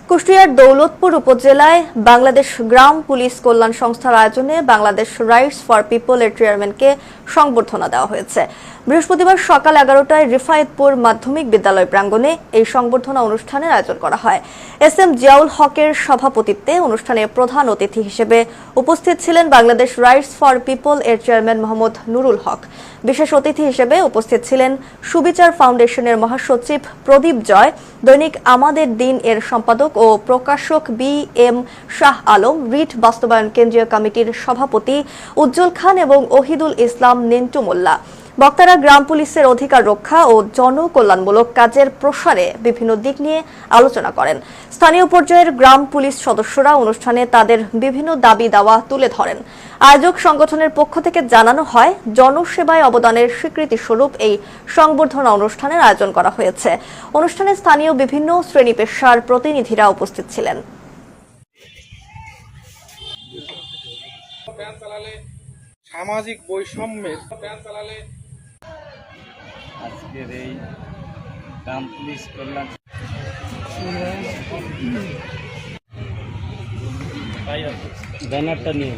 কুষ্টিয়ার দৌলতপুর উপজেলায় বাংলাদেশ গ্রাম পুলিশ কল্যাণ সংস্থার আয়োজনে বাংলাদেশ রাইটস ফর পিপল এর চেয়ারম্যানকে সংবর্ধনা দেওয়া হয়েছে। বৃহস্পতিবার সকাল 11টায় রিফায়েতপুর মাধ্যমিক বিদ্যালয় প্রাঙ্গণে এই সংবর্ধনা অনুষ্ঠানের আয়োজন করা হয়। এস.এম. জিয়াউল হকের সভাপতিত্বে অনুষ্ঠানে প্রধান অতিথি হিসেবে উপস্থিত ছিলেন বাংলাদেশ রাইটস ফর পিপল এর চেয়ারম্যান মোহাম্মদ নুরুল হক। বিশেষ অতিথি হিসেবে উপস্থিত ছিলেন সুবিচার ফাউন্ডেশনের মহাসচিব প্রদীপ জয়, দৈনিক আমাদের দিন এর সম্পাদক ও প্রকাশক বি.এম. শাহ আলম, রিট বাস্তবায়ন কেন্দ্রীয় কমিটির সভাপতি উজ্জ্বল খান এবং ওহিদুল ইসলাম নিন্টু মোল্লা। বক্তারা গ্রাম পুলিশের অধিকার রক্ষা ও জনকল্যাণমূলক কাজের প্রসারে বিভিন্ন দিক নিয়ে আলোচনা করেন। স্থানীয় পর্যায়ের গ্রাম পুলিশ সদস্যরা অনুষ্ঠানে তাদের বিভিন্ন দাবি দাওয়া তুলে ধরেন। আয়োজক সংগঠনের পক্ষ থেকে জানানো হয়, জনসেবায় অবদানের স্বীকৃতি স্বরূপ এই সংবর্ধনা অনুষ্ঠানের আয়োজন করা হয়েছে। অনুষ্ঠানে স্থানীয় বিভিন্ন শ্রেণী পেশার প্রতিনিধিরা উপস্থিত ছিলেন। সামাজিক বৈষম্যের আজকের এই গ্রাম পুলিশ কল্যাণ ব্যানারটা নিয়ে